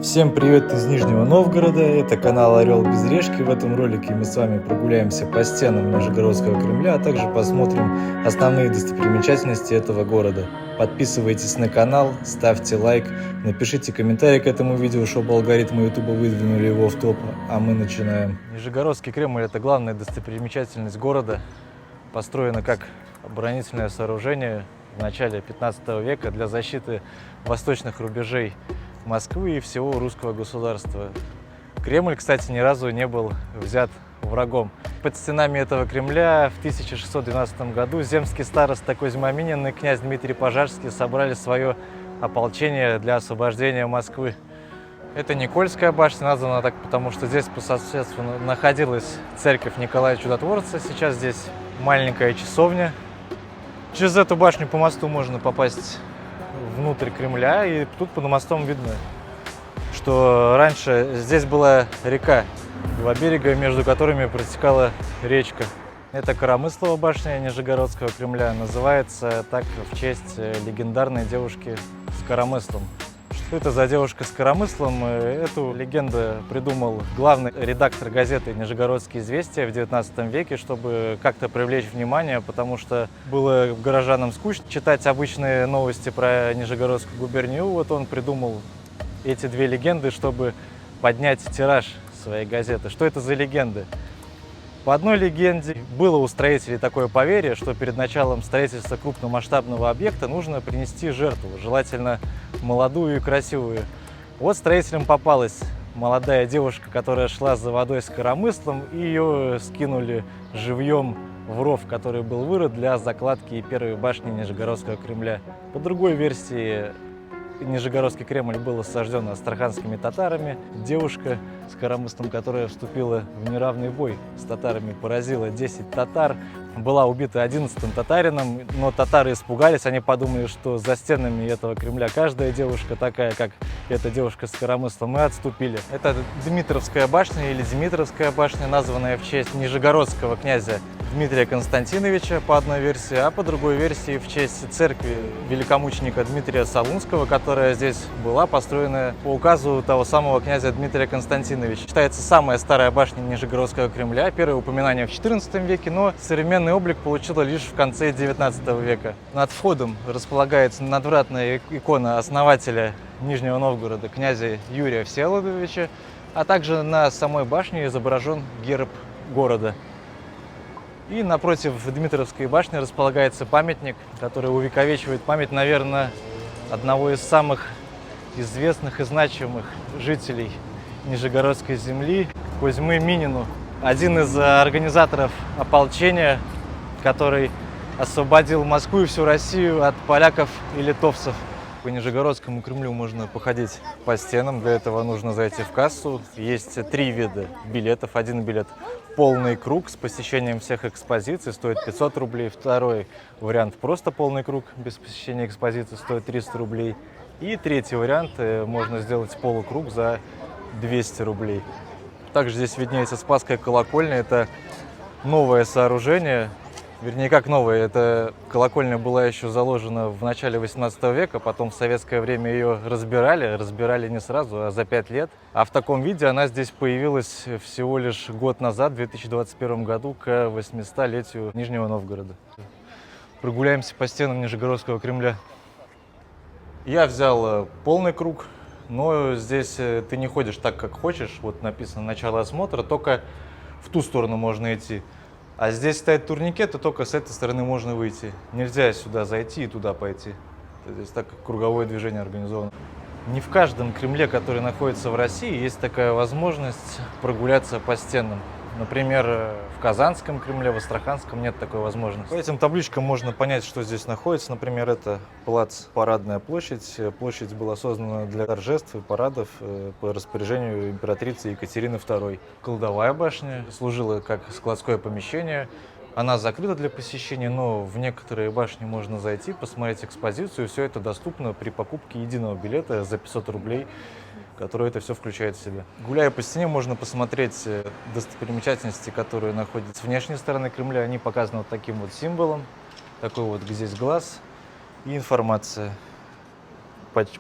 Всем привет из Нижнего Новгорода, это канал Орел без решки. В этом ролике мы с вами прогуляемся по стенам Нижегородского Кремля, а также посмотрим основные достопримечательности этого города. Подписывайтесь на канал, ставьте лайк, напишите комментарий к этому видео, чтобы алгоритмы YouTube выдвинули его в топ, а мы начинаем. Нижегородский Кремль — это главная достопримечательность города, построена как оборонительное сооружение в начале 15 века для защиты восточных рубежей Москвы и всего русского государства. Кремль, кстати, ни разу не был взят врагом. Под стенами этого Кремля в 1612 году земский староста Козьма Минин и князь Дмитрий Пожарский собрали свое ополчение для освобождения Москвы. Это Никольская башня, названа так, потому что здесь по соседству находилась церковь Николая Чудотворца. Сейчас здесь маленькая часовня. Через эту башню по мосту можно попасть внутрь Кремля, и тут под мостом видно, что раньше здесь была река, два берега, между которыми протекала речка. Это Коромыслова башня Нижегородского Кремля, называется так в честь легендарной девушки с коромыслом. Что это за девушка с коромыслом? Эту легенду придумал главный редактор газеты «Нижегородские известия» в 19 веке, чтобы как-то привлечь внимание, потому что было горожанам скучно читать обычные новости про Нижегородскую губернию. Вот он придумал эти две легенды, чтобы поднять тираж своей газеты. Что это за легенды? По одной легенде, было у строителей такое поверье, что перед началом строительства крупномасштабного объекта нужно принести жертву, желательно молодую и красивую. Вот строителям попалась молодая девушка, которая шла за водой с коромыслом, и ее скинули живьем в ров, который был вырыт для закладки первой башни Нижегородского Кремля. По другой версии, Нижегородский Кремль был осажден астраханскими татарами. Девушка с коромыслом, которая вступила в неравный бой с татарами, поразила 10 татар, была убита 11-м татарином, но татары испугались, они подумали, что за стенами этого Кремля каждая девушка такая, как эта девушка с коромыслом, и отступили. Это Дмитровская башня или Димитровская башня, названная в честь нижегородского князя Дмитрия Константиновича по одной версии, а по другой версии в честь церкви великомученика Дмитрия Солунского, которая здесь была построена по указу того самого князя Дмитрия Константиновича. Считается самая старая башня Нижегородского Кремля, первое упоминание в XIV веке, но современный облик получила лишь в конце XIX века. Над входом располагается надвратная икона основателя Нижнего Новгорода, князя Юрия Всеволодовича, а также на самой башне изображен герб города. И напротив Дмитровской башни располагается памятник, который увековечивает память, наверное, одного из самых известных и значимых жителей Нижегородской земли, Козьмы Минину. Один из организаторов ополчения, который освободил Москву и всю Россию от поляков и литовцев. По Нижегородскому Кремлю можно походить по стенам, для этого нужно зайти в кассу. Есть три вида билетов. Один билет полный круг с посещением всех экспозиций, стоит 500 рублей. Второй вариант просто полный круг без посещения экспозиции, стоит 300 рублей. И третий вариант можно сделать полукруг за 200 рублей. Также здесь виднеется Спасская колокольня. Это новое сооружение. Вернее, как новая, эта колокольня была еще заложена в начале 18 века, потом в советское время ее разбирали не сразу, а за 5 лет. А в таком виде она здесь появилась всего лишь год назад, в 2021 году, к 800-летию Нижнего Новгорода. Прогуляемся по стенам Нижегородского Кремля. Я взял полный круг, но здесь ты не ходишь так, как хочешь. Вот написано «Начало осмотра», только в ту сторону можно идти. А здесь стоит турникет, и только с этой стороны можно выйти. Нельзя сюда зайти и туда пойти. Здесь так круговое движение организовано. Не в каждом Кремле, который находится в России, есть такая возможность прогуляться по стенам. Например, в Казанском Кремле, в Астраханском нет такой возможности. По этим табличкам можно понять, что здесь находится. Например, это плац Парадная площадь. Площадь была создана для торжеств и парадов по распоряжению императрицы Екатерины II. Кладовая башня служила как складское помещение. Она закрыта для посещения, но в некоторые башни можно зайти, посмотреть экспозицию. Все это доступно при покупке единого билета за 500 рублей, который это все включает в себя. Гуляя по стене, можно посмотреть достопримечательности, которые находятся с внешней стороны Кремля. Они показаны вот таким вот символом. Такой вот здесь глаз и информация.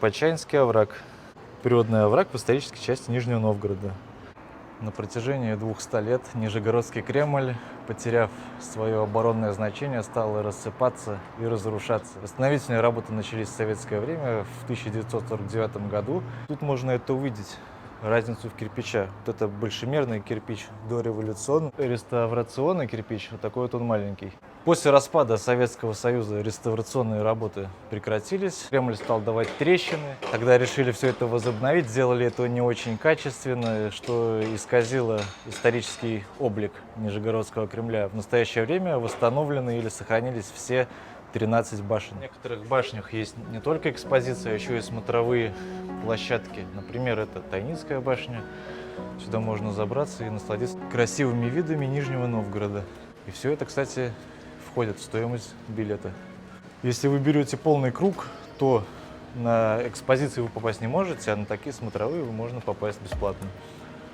Почаинский овраг. Природный овраг в исторической части Нижнего Новгорода. На протяжении 200 лет Нижегородский Кремль, потеряв свое оборонное значение, стал рассыпаться и разрушаться. Восстановительные работы начались в советское время, в 1949 году. Тут можно это увидеть. Разницу в кирпичах. Вот это большемерный кирпич дореволюционный, реставрационный кирпич, вот такой вот он маленький. После распада Советского Союза реставрационные работы прекратились, Кремль стал давать трещины. Тогда решили все это возобновить, сделали это не очень качественно, что исказило исторический облик Нижегородского Кремля. В настоящее время восстановлены или сохранились все 13 башен. В некоторых башнях есть не только экспозиция, а еще и смотровые площадки. Например, это Тайницкая башня. Сюда можно забраться и насладиться красивыми видами Нижнего Новгорода. И все это, кстати, входит в стоимость билета. Если вы берете полный круг, то на экспозиции вы попасть не можете, а на такие смотровые вы можно попасть бесплатно.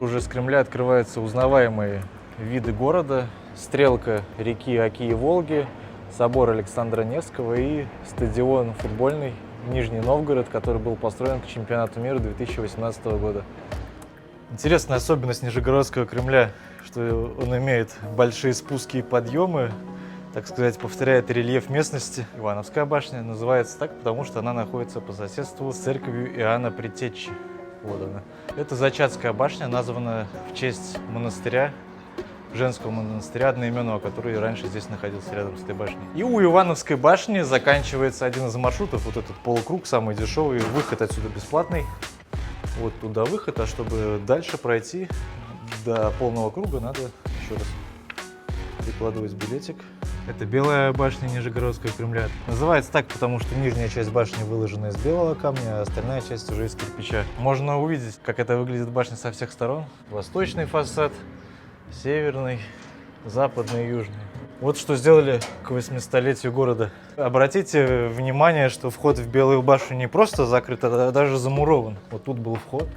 Уже с Кремля открываются узнаваемые виды города: стрелка реки Оки и Волги, собор Александра Невского и стадион футбольный Нижний Новгород, который был построен к чемпионату мира 2018 года. Интересная особенность Нижегородского Кремля, что он имеет большие спуски и подъемы, так сказать, повторяет рельеф местности. Ивановская башня называется так, потому что она находится по соседству с церковью Иоанна Предтечи. Вот она. Это Зачатская башня, названа в честь монастыря, женского монастыря одноименного, который раньше здесь находился рядом с этой башней. И у Ивановской башни заканчивается один из маршрутов, вот этот полукруг, самый дешевый, выход отсюда бесплатный. Вот туда выход, а чтобы дальше пройти до полного круга, надо еще раз прикладывать билетик. Это белая башня Нижегородского Кремля. Называется так, потому что нижняя часть башни выложена из белого камня, а остальная часть уже из кирпича. Можно увидеть, как это выглядит башня со всех сторон. Восточный фасад, северный, западный и южный. Вот что сделали к 800-летию города. Обратите внимание, что вход в Белую башню не просто закрыт, а даже замурован. Вот тут был вход.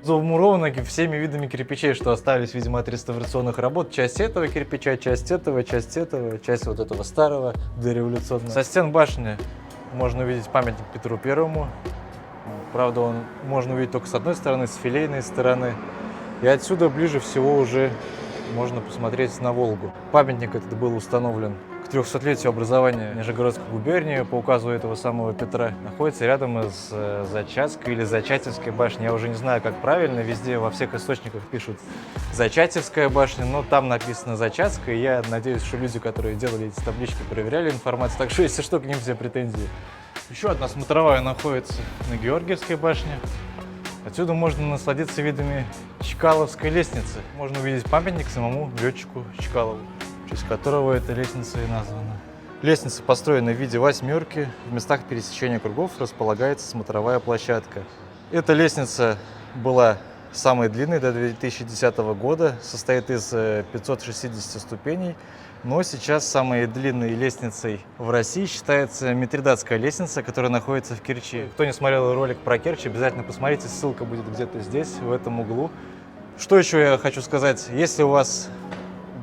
Замуровано всеми видами кирпичей, что остались, видимо, от реставрационных работ. Часть этого кирпича, часть этого, часть вот этого старого дореволюционного. Со стен башни можно увидеть памятник Петру Первому. Правда, он можно увидеть только с одной стороны, с филейной стороны. И отсюда ближе всего уже можно посмотреть на Волгу. Памятник этот был установлен к 300-летию образования Нижегородской губернии по указу этого самого Петра. Находится рядом с Зачатской или Зачатевской башней. Я уже не знаю, как правильно, везде во всех источниках пишут Зачатевская башня, но там написано Зачатская. Я надеюсь, что люди, которые делали эти таблички, проверяли информацию, так что, если что, к ним все претензии. Еще одна смотровая находится на Георгиевской башне. Отсюда можно насладиться видами Чкаловской лестницы. Можно увидеть памятник самому летчику Чкалову, в честь которого эта лестница и названа. Лестница построена в виде восьмерки. В местах пересечения кругов располагается смотровая площадка. Эта лестница была самой длинной до 2010 года, состоит из 560 ступеней. Но сейчас самой длинной лестницей в России считается Митридатская лестница, которая находится в Керчи. Кто не смотрел ролик про Керчь, обязательно посмотрите, ссылка будет где-то здесь, в этом углу. Что еще я хочу сказать? Если у вас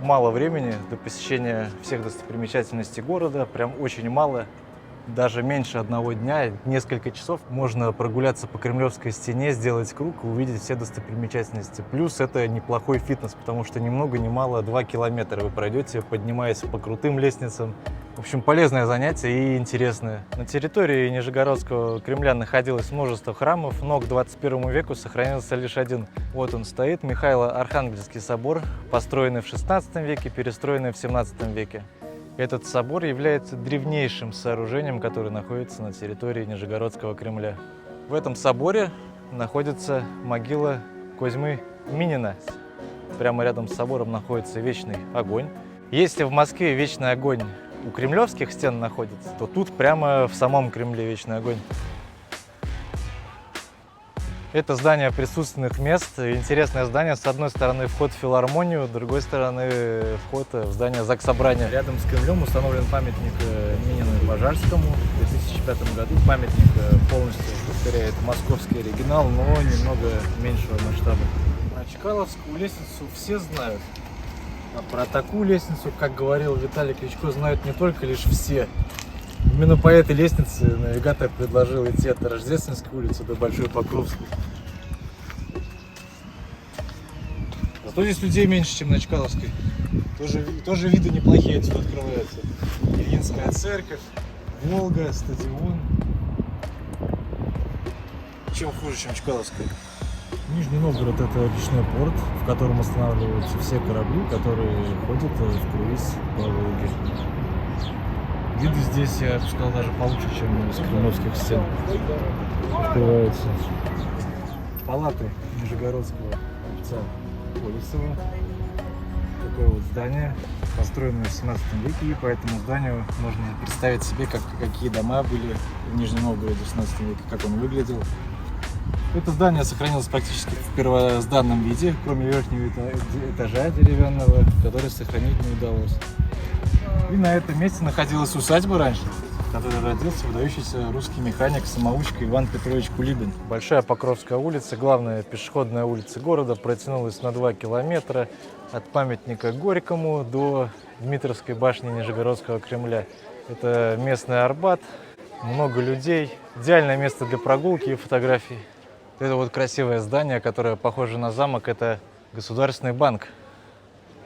мало времени до посещения всех достопримечательностей города, прям очень мало, даже меньше одного дня, несколько часов, можно прогуляться по Кремлевской стене, сделать круг и увидеть все достопримечательности. Плюс это неплохой фитнес, потому что ни много ни мало 2 километра вы пройдете, поднимаясь по крутым лестницам. В общем, полезное занятие и интересное. На территории Нижегородского Кремля находилось множество храмов, но к 21 веку сохранился лишь один. Вот он стоит, Михаило-Архангельский собор, построенный в 16 веке, перестроенный в 17 веке. Этот собор является древнейшим сооружением, которое находится на территории Нижегородского Кремля. В этом соборе находится могила Козьмы Минина. Прямо рядом с собором находится вечный огонь. Если в Москве вечный огонь у кремлевских стен находится, то тут прямо в самом Кремле вечный огонь. Это здание присутственных мест. Интересное здание. С одной стороны вход в филармонию, с другой стороны вход в здание Заксобрания. Рядом с Кремлем установлен памятник Минину и Пожарскому. В 2005 году памятник полностью повторяет московский оригинал, но немного меньшего масштаба. Про Чкаловскую лестницу все знают. А про такую лестницу, как говорил Виталий Кличко, знают не только лишь все, Именно по этой лестнице навигатор предложил идти от Рождественской улицы до Большой Покровской. Зато здесь людей меньше, чем на Чкаловской. Тоже виды неплохие отсюда открываются. Ильинская церковь, Волга, стадион. Чем хуже, чем Чкаловская. Нижний Новгород — это речной порт, в котором останавливаются все корабли, которые ходят в круиз по Волге. Виды здесь, я бы сказал, даже получше, чем с кремлевских стен. Открываются палаты Нижегородского купца Полесова. Такое вот здание, построенное в 17 веке, и по этому зданию можно представить себе, какие дома были в Нижнем Новгороде в 17 веке, как он выглядел. Это здание сохранилось практически в первозданном виде, кроме верхнего этажа деревянного, который сохранить не удалось. И на этом месте находилась усадьба раньше, в которой родился выдающийся русский механик-самоучка Иван Петрович Кулибин. Большая Покровская улица, главная пешеходная улица города, протянулась на 2 километра от памятника Горькому до Дмитровской башни Нижегородского Кремля. Это местный Арбат, много людей, идеальное место для прогулки и фотографий. Это вот красивое здание, которое похоже на замок, это Государственный банк.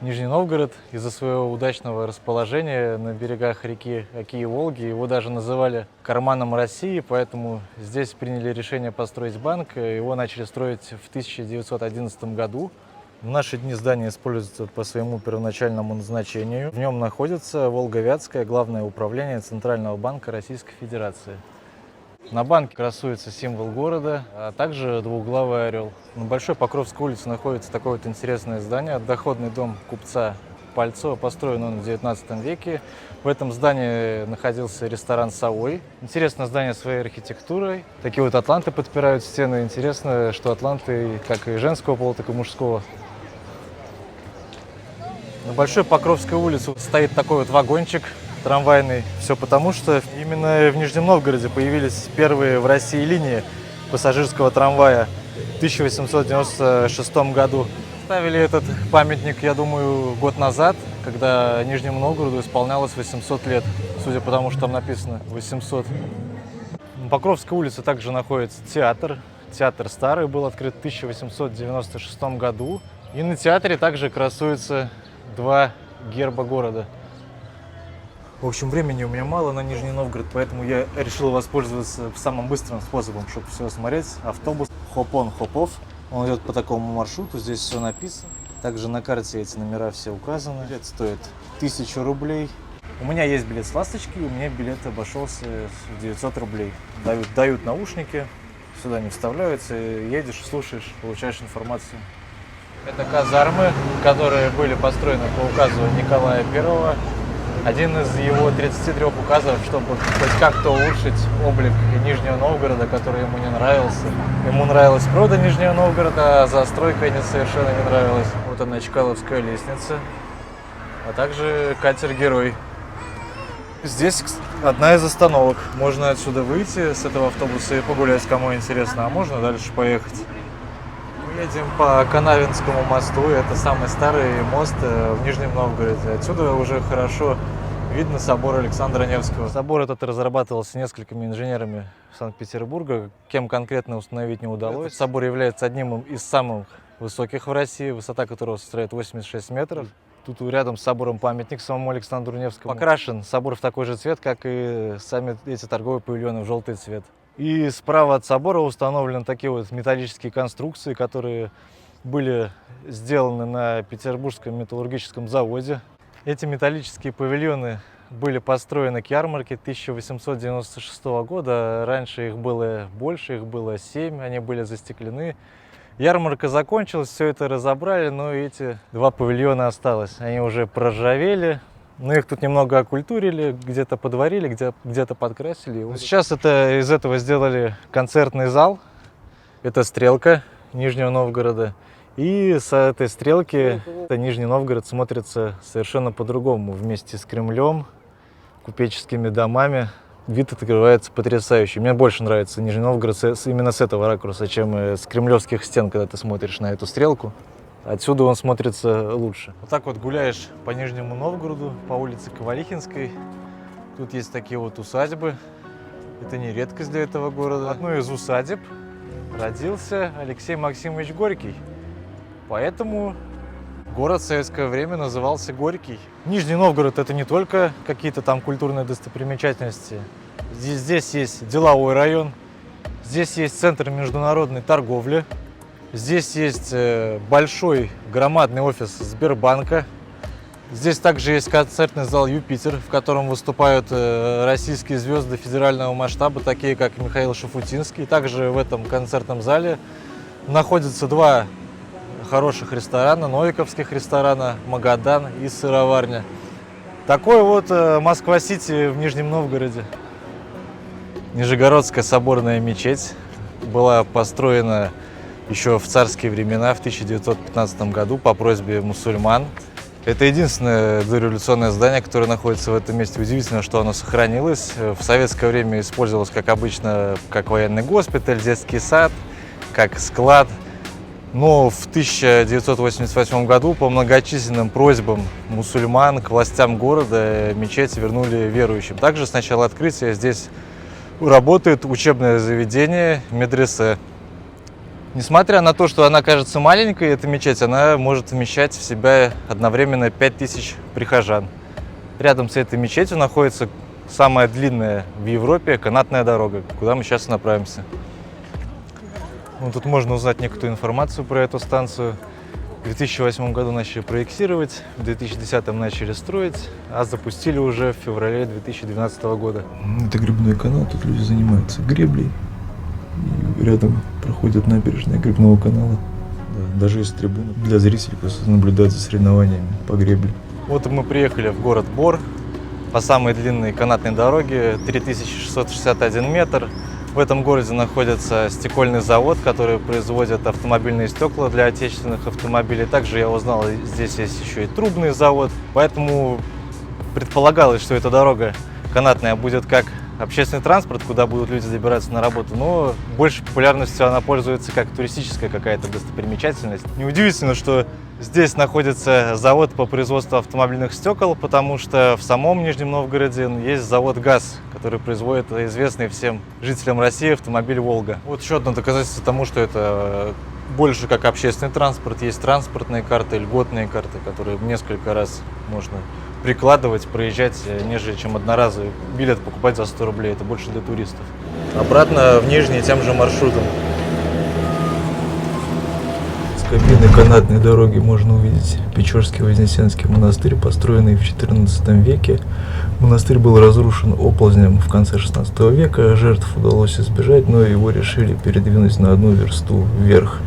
Нижний Новгород из-за своего удачного расположения на берегах реки Оки и Волги его даже называли карманом России, поэтому здесь приняли решение построить банк. Его начали строить в 1911 году. В наши дни здание используется по своему первоначальному назначению. В нем находится Волго-Вятское главное управление Центрального банка Российской Федерации. На банке красуется символ города, а также двуглавый орел. На Большой Покровской улице находится такое вот интересное здание, доходный дом купца Пальцова. Построен он в 19 веке. В этом здании находился ресторан «Совой». Интересное здание своей архитектурой. Такие вот атланты подпирают стены. Интересно, что атланты как и женского пола, так и мужского. На Большой Покровской улице стоит такой вот вагончик трамвайный. Все потому, что именно в Нижнем Новгороде появились первые в России линии пассажирского трамвая в 1896 году. Ставили этот памятник, я думаю, год назад, когда Нижнему Новгороду исполнялось 800 лет, судя по тому, что там написано 800. На Покровской улице также находится театр. Театр старый, был открыт в 1896 году. И на театре также красуются 2 герба города. В общем, времени у меня мало на Нижний Новгород, поэтому я решил воспользоваться самым быстрым способом, чтобы все осмотреть. Автобус хоп-он, хоп-офф. Он идет по такому маршруту, здесь все написано. Также на карте эти номера все указаны. Билет стоит 1000 рублей. У меня есть билет с ласточки, у меня билет обошелся в 900 рублей. Дают наушники, сюда не вставляются, едешь, слушаешь, получаешь информацию. Это казармы, которые были построены по указу Николая I. Один из его 33 указов, чтобы хоть как-то улучшить облик Нижнего Новгорода, который ему не нравился. Ему нравилась природа Нижнего Новгорода, а застройка ему совершенно не нравилась. Вот она, Чкаловская лестница, а также катер-герой. Здесь одна из остановок. Можно отсюда выйти с этого автобуса и погулять, кому интересно, а можно дальше поехать. Мы едем по Канавинскому мосту. Это самый старый мост в Нижнем Новгороде. Отсюда уже хорошо видно собор Александра Невского. Собор этот разрабатывался несколькими инженерами Санкт-Петербурга. Кем конкретно установить не удалось. Этот собор является одним из самых высоких в России, высота которого составляет 86 метров. Тут рядом с собором памятник самому Александру Невскому. Покрашен собор в такой же цвет, как и сами эти торговые павильоны, в желтый цвет. И справа от собора установлены такие вот металлические конструкции, которые были сделаны на Петербургском металлургическом заводе. Эти металлические павильоны были построены к ярмарке 1896 года. Раньше их было больше, их было 7, они были застеклены. Ярмарка закончилась, все это разобрали, но эти 2 павильона осталось. Они уже проржавели. Но их тут немного окультурили, где-то подварили, где-то подкрасили. Сейчас из этого сделали концертный зал. Это стрелка Нижнего Новгорода. И с этой стрелки Нижний Новгород смотрится совершенно по-другому. Вместе с Кремлем, купеческими домами. Вид открывается потрясающий. Мне больше нравится Нижний Новгород именно с этого ракурса, чем с кремлевских стен, когда ты смотришь на эту стрелку. Отсюда он смотрится лучше. Вот так вот гуляешь по Нижнему Новгороду, по улице Ковалихинской. Тут есть такие вот усадьбы. Это не редкость для этого города. В одной из усадеб родился Алексей Максимович Горький. Поэтому город в советское время назывался Горький. Нижний Новгород — это не только какие-то там культурные достопримечательности. Здесь есть деловой район, здесь есть центр международной торговли, здесь есть большой громадный офис Сбербанка. Здесь также есть концертный зал «Юпитер», в котором выступают российские звезды федерального масштаба, такие как Михаил Шафутинский. Также в этом концертном зале находятся два хороших ресторана, новиковских ресторана «Магадан» и «Сыроварня». Такой вот Москва-Сити в Нижнем Новгороде. Нижегородская соборная мечеть была построена еще в царские времена, в 1915 году по просьбе мусульман. Это единственное дореволюционное здание, которое находится в этом месте. Удивительно, что оно сохранилось. В советское время использовалось, как обычно, как военный госпиталь, детский сад, как склад. Но в 1988 году по многочисленным просьбам мусульман к властям города мечеть вернули верующим. Также с начала открытия здесь работает учебное заведение медресе. Несмотря на то, что она кажется маленькой, эта мечеть, она может вмещать в себя одновременно 5000 прихожан. Рядом с этой мечетью находится самая длинная в Европе канатная дорога, куда мы сейчас направимся. Ну, тут можно узнать некоторую информацию про эту станцию. В 2008 году начали проектировать, в 2010 начали строить, а запустили уже в феврале 2012 года. Это грибной канал, тут люди занимаются греблей. И рядом проходит набережная Грибного канала. Да, даже есть трибуна для зрителей, просто наблюдать за соревнованиями по гребле. Вот мы приехали в город Бор по самой длинной канатной дороге, 3661 метр. В этом городе находится стекольный завод, который производит автомобильные стекла для отечественных автомобилей. Также я узнал, здесь есть еще и трубный завод. Поэтому предполагалось, что эта дорога канатная будет как общественный транспорт, куда будут люди добираться на работу, но большей популярностью она пользуется как туристическая какая-то достопримечательность. Неудивительно, что здесь находится завод по производству автомобильных стекол, потому что в самом Нижнем Новгороде есть завод ГАЗ, который производит известный всем жителям России автомобиль «Волга». Вот еще одно доказательство тому, что это больше как общественный транспорт. Есть транспортные карты, льготные карты, которые несколько раз можно прикладывать, проезжать, нежели чем одноразовый билет покупать за 100 рублей. Это больше для туристов. Обратно в Нижний тем же маршрутом. С кабины канатной дороги можно увидеть Печорский Вознесенский монастырь, построенный в XIV веке. Монастырь был разрушен оползнем в конце XVI века. Жертв удалось избежать, но его решили передвинуть на 1 версту вверх.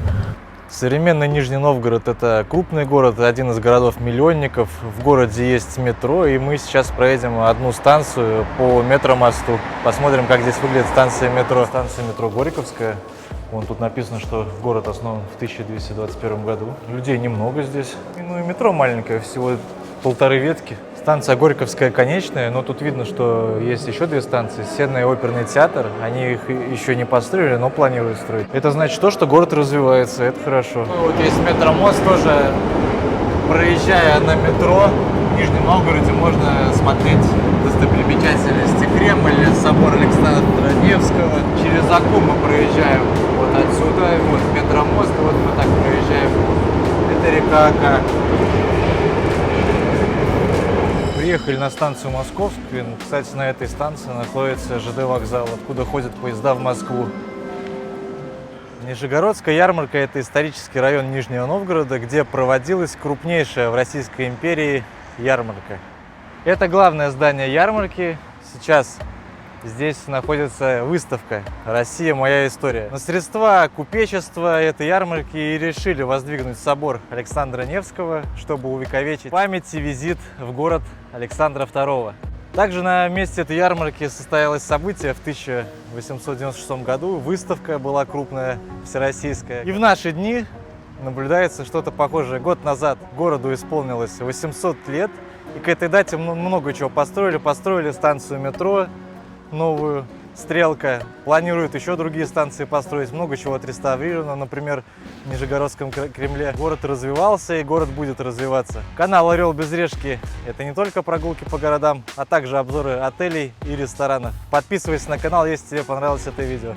Современный Нижний Новгород — это крупный город, один из городов-миллионников. В городе есть метро, и мы сейчас проедем одну станцию по метромосту. Посмотрим, как здесь выглядит станция метро. Станция метро Горьковская. Вон тут написано, что город основан в 1221 году. Людей немного здесь. Ну и метро маленькое, всего 1,5 ветки. Станция Горьковская конечная, но тут видно, что есть еще 2 станции. Сенный и оперный театр. Они их еще не построили, но планируют строить. Это значит то, что город развивается, это хорошо. Вот есть метромост тоже. Проезжая на метро в Нижнем Новгороде, можно смотреть достопримечательности: Кремль, собор Александра Невского. Через Аку мы проезжаем вот отсюда, вот метромост, вот мы так проезжаем. Это река Ака. Приехали на станцию Московскую. Кстати, на этой станции находится ЖД вокзал, откуда ходят поезда в Москву. Нижегородская ярмарка – это исторический район Нижнего Новгорода, где проводилась крупнейшая в Российской империи ярмарка. Это главное здание ярмарки. Сейчас здесь находится выставка «Россия. Моя история». На средства купечества этой ярмарки и решили воздвигнуть собор Александра Невского, чтобы увековечить память и визит в город Александра II. Также на месте этой ярмарки состоялось событие в 1896 году. Выставка была крупная, всероссийская. И в наши дни наблюдается что-то похожее. Год назад городу исполнилось 800 лет. И к этой дате много чего построили. Построили станцию метро новую, Стрелка планирует еще другие станции построить, много чего отреставрировано, например, в Нижегородском Кремле. Город развивался и город будет развиваться. Канал Орел без решки — это не только прогулки по городам, а также обзоры отелей и ресторанов. Подписывайся на канал, если тебе понравилось это видео.